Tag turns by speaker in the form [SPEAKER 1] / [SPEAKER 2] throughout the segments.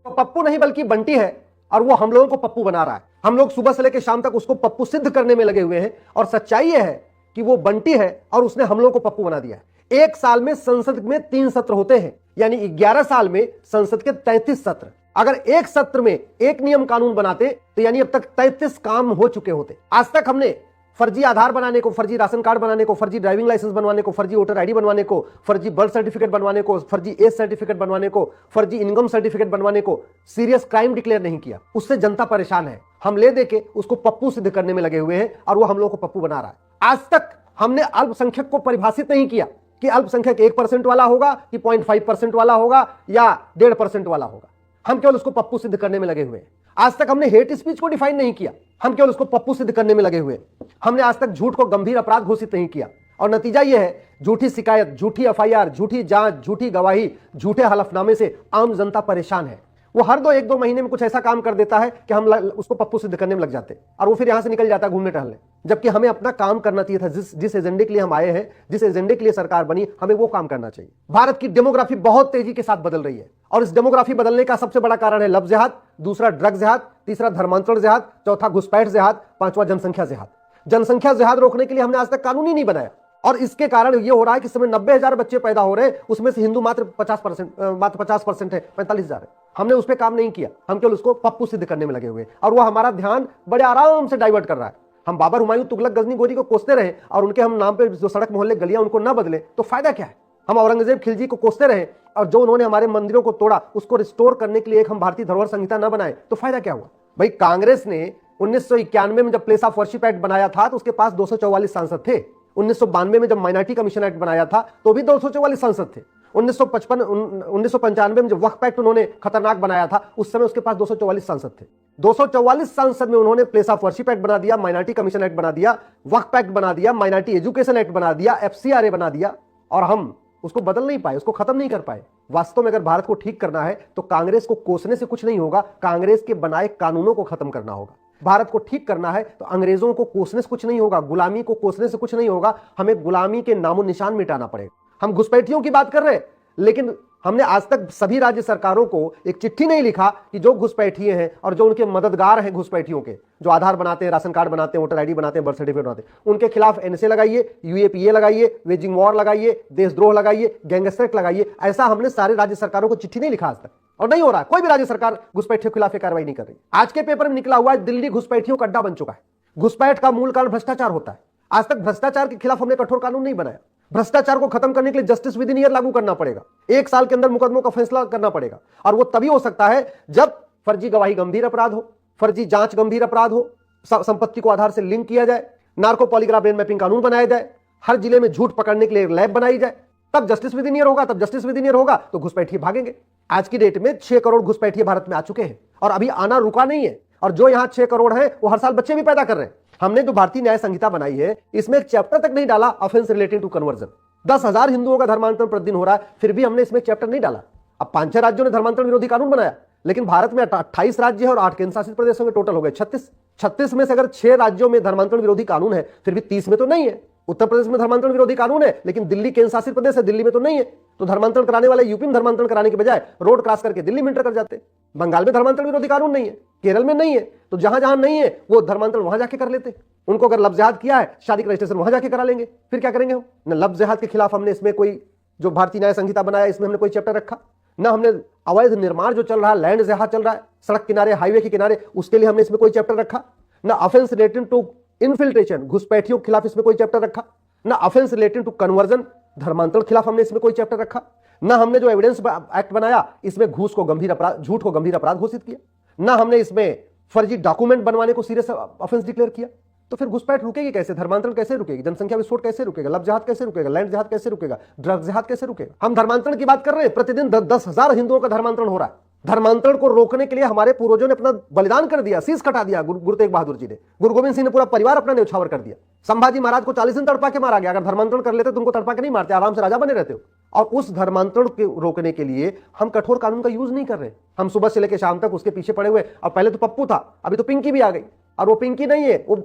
[SPEAKER 1] पप्पू नहीं बल्कि बंटी है और वो हम लोगों को पप्पू बना रहा है। हम लोग सुबह से लेकर शाम तक उसको पप्पू सिद्ध करने में लगे हुए हैं और सच्चाई यह है कि वो बंटी है और उसने हम लोगों को पप्पू बना दिया है। एक साल में संसद में 3 सत्र होते हैं, यानी 11 साल में संसद के 33 सत्र। अगर एक सत्र में एक नियम कानून बनाते तो यानी अब तक 33 काम हो चुके होते। आज तक हमने फर्जी आधार बनाने को, फर्जी राशन कार्ड बनाने को, फर्जी ड्राइविंग लाइसेंस बनवाने को, फर्जी वोटर आईडी बनवाने को, फर्जी बर्थ सर्टिफिकेट बनवाने को, फर्जी एज सर्टिफिकेट बनवाने को, फर्जी इनकम सर्टिफिकेट बनवाने को सीरियस क्राइम डिक्लेयर नहीं किया। उससे जनता परेशान है। हम ले देके उसको पप्पू सिद्ध करने में लगे हुए हैं और वो हम लोग को पप्पू बना रहा है। आज तक हमने अल्पसंख्यक को परिभाषित नहीं किया कि अल्पसंख्यक 1% वाला होगा कि 0.5% वाला होगा या 1.5% वाला होगा। हम केवल उसको पप्पू सिद्ध करने में लगे हुए हैं। आज तक हमने हेट स्पीच को डिफाइन नहीं किया, हम केवल उसको पप्पू सिद्ध करने में लगे हुए। हमने आज तक झूठ को गंभीर अपराध घोषित नहीं किया और नतीजा यह है झूठी शिकायत, झूठी एफआईआर, झूठी जांच, झूठी गवाही, झूठे हलफनामे से आम जनता परेशान है। वो हर 1-2 महीने में कुछ ऐसा काम कर देता है कि हम उसको पप्पू सिद्ध करने में लग जाते और वो फिर यहां से निकल जाता है घूमने टहलने, जबकि हमें अपना काम करना चाहिए था। जिस एजेंडे के लिए हम आए हैं, जिस एजेंडे के लिए सरकार बनी, हमें वो काम करना चाहिए। भारत की डेमोग्राफी बहुत तेजी के साथ बदल रही है और इस डेमोग्राफी बदलने का सबसे बड़ा कारण है लव जिहाद, दूसरा ड्रग जिहाद, तीसरा धर्मांतरण जिहाद, चौथा घुसपैठ जिहाद, पांचवा जनसंख्या जिहाद। जनसंख्या जिहाद रोकने के लिए हमने आज तक कानून ही नहीं बनाया और इसके कारण ये हो रहा है कि इस समय 90,000 बच्चे पैदा हो रहे हैं, उसमें से हिंदू मात्र 50% है, 45,000 है। हमने उस पर काम नहीं किया, हम केवल उसको पप्पू सिद्ध करने में लगे हुए और वो हमारा ध्यान बड़े आराम से डाइवर्ट कर रहा है। हम बाबर, हुमायूं, तुगलक, गजनी, गोरी को कोसते रहे और उनके हम नाम पे जो सड़क मोहल्ले गलियां उनको ना बदले तो फायदा क्या है। हम औरंगजेब, खिलजी को कोसते रहे और जो उन्होंने हमारे मंदिरों को तोड़ा उसको रिस्टोर करने के लिए एक हम भारतीय धरोहर संहिता न बनाए तो फायदा क्या हुआ। भाई कांग्रेस ने 1991 में जब प्लेस ऑफ वर्शिप एक्ट बनाया था तो उसके पास 244 सांसद थे। 1992 में जब माइनॉरिटी कमीशन एक्ट बनाया था तो भी 244 सांसद थे। 1995 में जब वक्फ एक्ट उन्होंने खतरनाक बनाया था उस समय उसके पास 244 सांसद थे। 244 सांसद में उन्होंने प्लेस ऑफ वर्शिप एक्ट बना दिया, माइनॉरिटी कमीशन एक्ट बना दिया, वक्फ एक्ट बना दिया, माइनॉरिटी एजुकेशन एक्ट बना दिया, एफसीआरए बना दिया और हम उसको बदल नहीं पाए, उसको खत्म नहीं कर पाए। वास्तव में अगर भारत को ठीक करना है तो कांग्रेस को कोसने से कुछ नहीं होगा, कांग्रेस के बनाए कानूनों को खत्म करना होगा। भारत को ठीक करना है तो अंग्रेजों को कोसने से कुछ नहीं होगा, गुलामी को कोसने से कुछ नहीं होगा, हमें गुलामी के नामो निशान मिटाना पड़ेगा। हम घुसपैठियों की बात कर रहे हैं लेकिन हमने आज तक सभी राज्य सरकारों को एक चिट्ठी नहीं लिखा कि जो घुसपैठिए हैं और जो उनके मददगार हैं घुसपैठियों के, जो आधार बनाते हैं, राशन कार्ड बनाते हैं, वोटर आईडी बनाते हैं, बर्थ सर्टिफिकेट बनाते हैं, उनके खिलाफ एनएसए लगाइए, यूएपीए लगाइए, वेजिंग वॉर लगाइए, देशद्रोह लगाइए, गैंगस्टर एक्ट लगाइए। ऐसा हमने सारे राज्य सरकारों को चिट्ठी नहीं लिखा आज तक और नहीं हो रहा है। कोई भी राज्य सरकार घुसपैठियों के खिलाफ कार्रवाई नहीं कर रही। आज के पेपर में निकला हुआ है दिल्ली घुसपैठियों का अड्डा बन चुका है। घुसपैठ का मूल कारण भ्रष्टाचार होता है। आज तक भ्रष्टाचार के खिलाफ हमने कठोर कानून नहीं बनाया। भ्रष्टाचार को खत्म करने के लिए जस्टिस विद इन ईयर लागू करना पड़ेगा। 1 साल के अंदर मुकदमों का फैसला करना पड़ेगा और वो तभी हो सकता है जब फर्जी गवाही गंभीर अपराध हो, फर्जी जांच गंभीर अपराध हो, संपत्ति को आधार से लिंक किया जाए, नार्को पॉलीग्राफ ब्रेन मैपिंग कानून बनाया जाए, हर जिले में झूठ पकड़ने के लिए लैब बनाई जाए, तब जस्टिस विद इन ईयर होगा। तब जस्टिस विद इन ईयर होगा तो घुसपैठिए भागेंगे। आज की डेट में 6 करोड़ घुसपैठिए भारत में आ चुके हैं और अभी आना रुका नहीं है और जो यहां 6 करोड़ है वो हर साल बच्चे भी पैदा कर रहे हैं। हमने जो भारतीय न्याय संहिता बनाई है इसमें एक चैप्टर तक नहीं डाला ऑफेंस रिलेटिंग टू कन्वर्जन। 10,000 हिंदुओं का धर्मांतरण प्रतिदिन हो रहा है फिर भी हमने इसमें चैप्टर नहीं डाला। अब 5-6 राज्यों ने धर्मांतरण विरोधी कानून बनाया लेकिन भारत में 28 राज्य है और 8 केंद्र शासित प्रदेशों में टोटल हो गए 36 में से अगर 6 राज्यों में धर्मांतरण विरोधी कानून है फिर भी 30 में तो नहीं है। उत्तर प्रदेश में धर्मांतरण विरोधी कानून है लेकिन दिल्ली केंद्र शासित प्रदेश है, दिल्ली में तो नहीं है। तो धर्मांतरण कराने वाले यूपी में धर्मांतरण कराने के बजाय रोड क्रॉस करके दिल्ली में इंटर कर जाते। बंगाल में धर्मांतरण विरोधी कानून नहीं है, केरल में नहीं है, तो जहां जहां नहीं है वो धर्मांतरण वहां जाके कर लेते। उनको अगर लव जिहाद किया है शादी का रजिस्ट्रेशन वहां जाके करा लेंगे। फिर क्या करेंगे हम? न लव जिहाद के खिलाफ हमने इसमें कोई जो भारतीय न्याय संहिता बनाया इसमें हमने कोई चैप्टर रखा, ना हमने अवैध निर्माण जो चल रहा है, लैंड जिहाद चल रहा है सड़क किनारे, हाईवे के किनारे, उसके लिए हमने इसमें कोई चैप्टर रखा, ना ऑफेंस रिलेटेड टू इनफिल्ट्रेशन घुसपैठियों के खिलाफ इसमें कोई चैप्टर रखा, ना ऑफेंस रिलेटेड टू कन्वर्जन धर्मांतरण के खिलाफ हमने इसमें कोई चैप्टर रखा, ना हमने जो एविडेंस एक्ट बनाया इसमें झूठ को गंभीर अपराध घोषित किया, ना हमने इसमें फर्जी डॉक्यूमेंट बनवाने को सीरियस ऑफेंस डिक्लेयर किया। तो फिर घुसपैठ रुकेगी कैसे? धर्मांतरण कैसे रुकेगी? जनसंख्या विस्फोट कैसे रुकेगा? लव जिहाद कैसे रुकेगा? लैंड जिहाद कैसे रुकेगा? ड्रग जिहाद कैसे रुकेगा? हम धर्मांतरण की बात कर रहे हैं, प्रतिदिन 10,000 हिंदुओं का धर्मांतरण हो रहा है। धर्मांतरण को रोकने के लिए हमारे पूर्वजों ने अपना बलिदान कर दिया, शीश कटा दिया। गुरु तेग बहादुर जी ने, गुरु गोविंद सिंह ने पूरा परिवार अपना न्यौछावर कर दिया। संभाजी महाराज को 40 दिन तड़पा के मारा गया। अगर धर्मांतरण कर लेते तो उनको तड़पा के नहीं मारते, आराम से राजा बने रहते हो। और उस धर्मांतरण को रोकने के लिए हम कठोर कानून का यूज नहीं कर रहे। हम सुबह से लेकर शाम तक उसके पीछे पड़े हुए। और पहले तो पप्पू था, अभी तो पिंकी भी आ गई। और वो पिंकी नहीं है, वो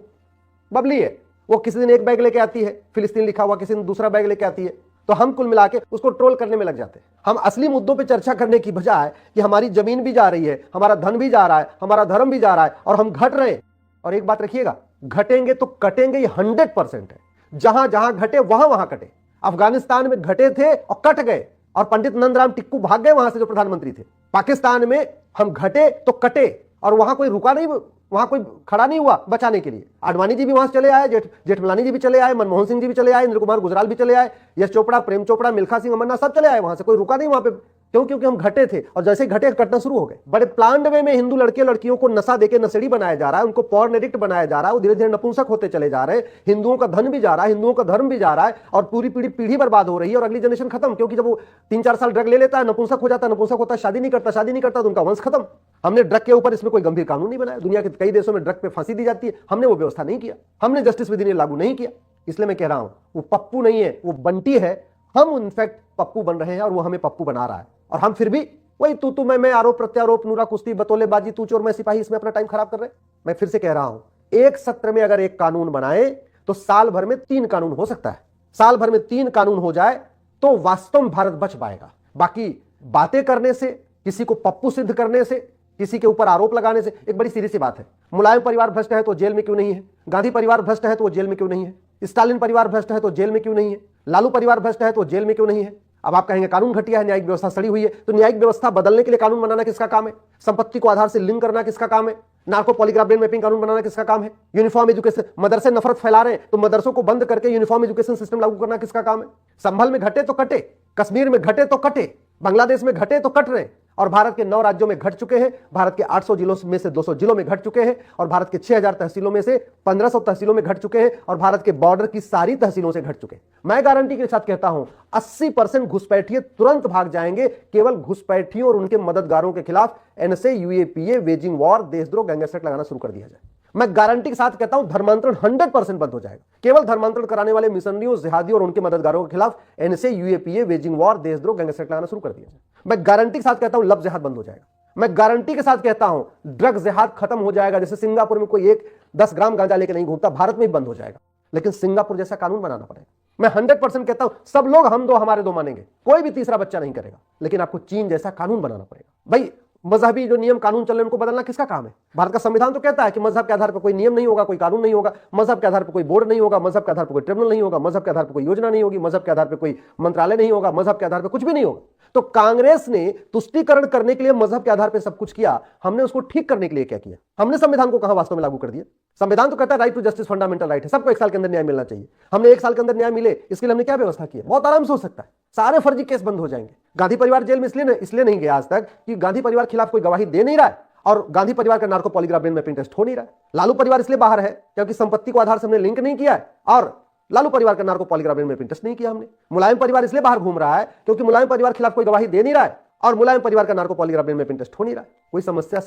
[SPEAKER 1] बबली है। वो किसी दिन एक बैग लेके आती है फिलिस्तीन लिखा हुआ, किसी दिन दूसरा बैग लेके आती है। तो हम कुल मिला के उसको ट्रोल करने में लग जाते हैं। हम असली मुद्दों पे चर्चा करने की बजाय कि हमारी जमीन भी जा रही है, हमारा धन भी जा रहा है, हमारा धर्म भी जा रहा है और हम घट रहे हैं। और एक बात रखिएगा, घटेंगे तो कटेंगे, ये 100% है। जहां जहां घटे वहां वहां कटे। अफगानिस्तान में घटे थे और कट गए और पंडित नंदराम टिक्कू भाग गए वहां से, जो प्रधानमंत्री थे। पाकिस्तान में हम घटे तो कटे और वहां कोई रुका नहीं, वहां कोई खड़ा नहीं हुआ बचाने के लिए। आडवाणी जी भी वहां से चले आए, जेठमलानी जी भी चले आए, मनमोहन सिंह जी भी चले आए, इंद्र कुमार गुजराल भी चले आए, यश चोपड़ा, प्रेम चोपड़ा, मिल्खा सिंह, अमरनाथ सब चले आए वहां से, कोई रुका नहीं वहां पे। क्यों? क्योंकि हम घटे थे और जैसे घटे कटना शुरू हो गए। बड़े प्लान्ड वे में हिंदू लड़के लड़कियों को नशा देके नशेड़ी बनाया जा रहा है, उनको पॉर्न एडिक्ट बनाया जा रहा है, वो धीरे धीरे नपुंसक होते चले जा रहे हैं। हिंदुओं का धन भी जा रहा है, हिंदुओं का धर्म भी जा रहा है और पूरी पीढ़ी बर्बाद हो रही है और अगली जनरेशन खत्म। क्योंकि जब वो 3-4 साल ड्रग ले लेता है, नपुंसक हो जाता है, नपुंसक होता है, शादी नहीं करता तो उनका वंश खत्म। हमने ड्रग के ऊपर इसमें कोई गंभीर कानून नहीं बनाया। दुनिया के कई देशों में ड्रग पे फांसी दी जाती है, हमने वो व्यवस्था नहीं किया, हमने जस्टिस विधि लागू नहीं किया। इसलिए मैं कह रहा हूं वो पप्पू नहीं है, वो बंटी है। हम इनफैक्ट पप्पू बन रहे हैं और वो हमें पप्पू बना रहा है। और हम फिर भी वही तू मैं आरोप प्रत्यारोप, नूरा कुश्ती, बतौलेबाजी, तू चोर मैं सिपाही, इसमें अपना टाइम खराब कर रहे हैं। मैं फिर से कह रहा हूं, एक सत्र में अगर एक कानून बनाए तो साल भर में 3 कानून हो सकता है। साल भर में 3 कानून हो जाए तो वास्तव में भारत बच पाएगा। बाकी बातें करने से, किसी को पप्पू सिद्ध करने से, किसी के ऊपर आरोप लगाने से, एक बड़ी सीधी सी बात है, मुलायम परिवार भ्रष्ट है तो जेल में क्यों नहीं है? गांधी परिवार भ्रष्ट है तो वो जेल में क्यों नहीं है? स्टालिन परिवार भ्रष्ट है तो जेल में क्यों नहीं है? लालू परिवार भ्रष्ट है तो जेल में क्यों नहीं है? अब आप कहेंगे कानून घटिया है, न्यायिक व्यवस्था सड़ी हुई है। तो न्यायिक व्यवस्था बदलने के लिए कानून बनाना किसका काम है? संपत्ति को आधार से लिंक करना किसका काम है? नार्को पॉलीग्राफ ब्रेन मैपिंग कानून बनाना किसका काम है? यूनिफॉर्म एजुकेशन, मदरसे नफरत फैला रहे हैं तो मदरसों को बंद करके यूनिफॉर्म एजुकेशन सिस्टम लागू करना किसका काम है? संभल में घटे तो कटे, कश्मीर में घटे तो कटे, बांग्लादेश में घटे तो कट रहे। और भारत के 9 राज्यों में घट चुके हैं, भारत के 800 जिलों में से 200 जिलों में घट चुके हैं और भारत के 6000 तहसीलों में से 1500 तहसीलों में घट चुके हैं और भारत के बॉर्डर की सारी तहसीलों से घट चुके हैं। मैं गारंटी के साथ कहता हूं 80% घुसपैठिए तुरंत भाग जाएंगे केवल घुसपैठियों और उनके मददगारों के खिलाफ एनएसए, यूएपीए, वेजिंग वॉर, देशद्रोह, गैंगस्टर लगाना शुरू कर दिया जाए। मैं गारंटी के साथ कहता हूं धर्मांतरण 100% बंद हो जाएगा। केवल धर्मांतरण कराने वाले मिशनरियों, जिहादियों और उनके मददगारों के खिलाफ एनएसए, यूएपीए, वेजिंग वॉर, देशद्रोह, गैंगस्टर लगाना शुरू कर दिया जाए। मैं गारंटी के साथ कहता हूं लव जिहाद बंद हो जाएगा। मैं गारंटी के साथ कहता हूं ड्रग जिहाद खत्म हो जाएगा। जैसे सिंगापुर में कोई 10 ग्राम गांजा लेके नहीं घूमता, भारत में भी बंद हो जाएगा। लेकिन सिंगापुर जैसा कानून बनाना पड़ेगा। मैं 100% कहता हूं सब लोग हम दो हमारे दो मानेंगे, कोई भी तीसरा बच्चा नहीं करेगा। लेकिन आपको चीन जैसा कानून बनाना पड़ेगा। भाई मजहबी जो नियम कानून चल रहे हैं उनको बदलना किसका काम है? भारत का संविधान तो कहता है कि मजहब के आधार पर कोई नियम नहीं होगा, कोई कानून नहीं होगा, मजहब के आधार पर कोई बोर्ड नहीं होगा, मजहब के आधार पर कोई ट्रिब्यूनल नहीं होगा, मजहब के आधार पर कोई योजना नहीं होगी, मजहब के आधार पर कोई मंत्रालय नहीं होगा, मजहब के आधार पर कुछ भी नहीं होगा। तो कांग्रेस ने तुष्टीकरण करने के लिए मजहब के आधार पर सब कुछ किया, हमने उसको ठीक करने के लिए क्या किया? हमने संविधान को कहां वास्तव में लागू कर दिया? संविधान तो कहता है right to justice fundamental right है, सबको 1 साल के अंदर न्याय मिलना चाहिए। हमने 1 साल के अंदर न्याय मिले इसके लिए हमने क्या व्यवस्था की है? बहुत आराम से हो सकता है, सारे फर्जी केस बंद हो जाएंगे। गांधी परिवार जेल में इसलिए नहीं गया आज तक कि गांधी परिवार खिलाफ कोई गवाही दे नहीं रहा है और गांधी परिवार का narco polygraph brain mapping test हो नहीं रहा है। लालू परिवार इसलिए बाहर है क्योंकि संपत्ति को आधार से हमने लिंक नहीं किया है और लालू परिवार का narco polygraph brain mapping test नहीं किया हमने। मुलायम परिवार इसलिए बाहर घूम रहा है क्योंकि मुलायम परिवार खिलाफ कोई गवाही दे नहीं रहा है और मुलायम परिवार का narco polygraph brain mapping test हो नहीं रहा है। कोई समस्या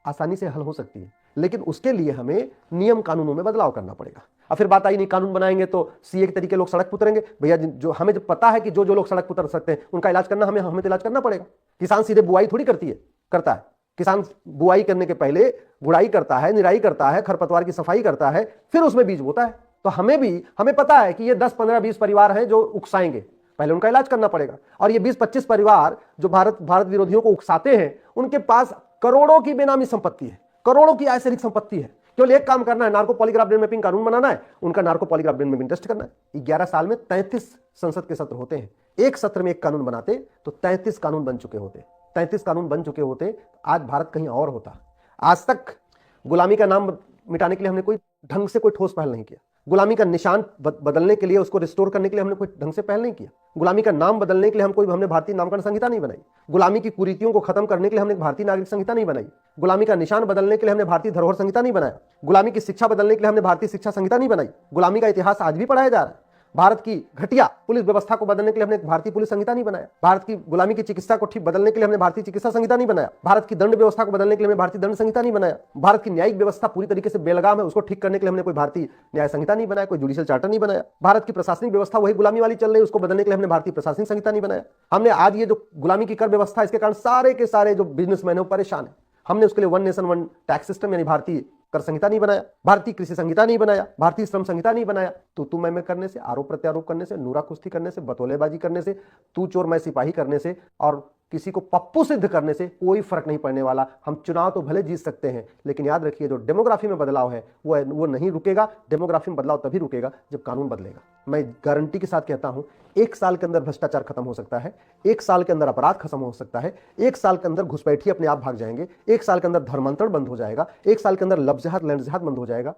[SPEAKER 1] आसानी से हल हो सकती है, लेकिन उसके लिए हमें नियम कानूनों में बदलाव करना पड़ेगा। अब फिर बात आई नहीं कानून बनाएंगे तो सीए के तरीके लोग सड़क पर उतरेंगे। भैया जो हमें जब पता है कि जो लोग सड़क पर उतर सकते हैं उनका इलाज करना हमें तो इलाज करना पड़ेगा। किसान सीधे बुआई थोड़ी करता है। किसान बुआई करने के पहले गुड़ाई करता है, निराई करता है, खरपतवार की सफाई करता है, फिर उसमें बीज बोता है। तो हमें पता है कि ये 10, 15, 20 परिवार हैं जो उकसाएंगे, पहले उनका इलाज करना पड़ेगा। और ये 20-25 परिवार जो भारत विरोधियों को उकसाते हैं, उनके पास करोड़ों की बेनामी संपत्ति है, करोड़ों की आयसरिक संपत्ति है। केवल एक काम करना है, नार्को पॉलीग्राफ ब्रेन मैपिंग कानून बनाना है, उनका narco polygraph brain mapping test करना है। 11 साल में 33 संसद के सत्र होते हैं। एक सत्र में एक कानून बनाते तो 33 कानून बन चुके होते। 33 कानून बन चुके होते, आज भारत कहीं और होता। आज तक गुलामी का नाम मिटाने के लिए हमने कोई ढंग से कोई ठोस पहल नहीं किया। गुलामी का निशान बदलने के लिए, उसको रिस्टोर करने के लिए हमने कोई ढंग से पहल नहीं किया। गुलामी का नाम बदलने के लिए हमने भारतीय नामकरण संहिता नहीं बनाई। गुलामी की कुरीतियों को खत्म करने के लिए हमने भारतीय नागरिक संहिता नहीं बनाई। गुलामी का निशान बदलने के लिए हमने भारतीय धरोहर संहिता नहीं बनाया। गुलामी की शिक्षा बदलने के लिए हमने भारतीय शिक्षा संहिता नहीं बनाई। गुलामी का इतिहास आज भी पढ़ाया जा रहा है। भारत की घटिया पुलिस व्यवस्था को बदलने के लिए हमने भारतीय पुलिस संहिता नहीं बनाया। भारत की गुलामी की चिकित्सा को ठीक बदलने के लिए हमने भारतीय चिकित्सा संहिता नहीं बनाया। भारत की दंड व्यवस्था को बदलने के लिए हमने भारतीय दंड संहिता नहीं बनाया। भारत की न्यायिक व्यवस्था पूरी तरीके से बेलगाम है, उसको ठीक करने के लिए हमने कोई भारतीय न्याय संहिता नहीं बनाया, कोई जुडिशियल चार्टर नहीं बनाया। भारत की प्रशासनिक व्यवस्था वही गुलामी वाली चल रही है, उसको बदलने के लिए हमने भारतीय प्रशासनिक संहिता नहीं बनाया। हमने आज ये जो गुलामी की कर व्यवस्था, इसके कारण सारे के सारे जो बिजनेसमैन है वो परेशान है। हमने उसके लिए one nation one tax system यानी भारतीय कर संहिता नहीं बनाया, भारतीय कृषि संहिता नहीं बनाया, भारतीय श्रम संहिता नहीं बनाया, तो तू मैं करने से, आरोप प्रत्यारोप करने से, नूरा कुश्ती करने से, बतौलेबाजी करने से, तू चोर मैं सिपाही करने से और किसी को पप्पू सिद्ध करने से कोई फर्क नहीं पड़ने वाला। हम चुनाव तो भले जीत सकते हैं, लेकिन याद रखिए जो डेमोग्राफी में बदलाव है वो नहीं रुकेगा। डेमोग्राफी में बदलाव तभी रुकेगा जब कानून बदलेगा। मैं गारंटी के साथ कहता हूं, 1 साल के अंदर भ्रष्टाचार खत्म हो सकता है, 1 साल के अंदर अपराध खत्म हो सकता है, 1 साल के अंदर घुसपैठी अपने आप भाग जाएंगे, 1 साल के अंदर धर्मांतरण बंद हो जाएगा, 1 साल के अंदर लव जिहाद लैंड जिहाद बंद हो जाएगा।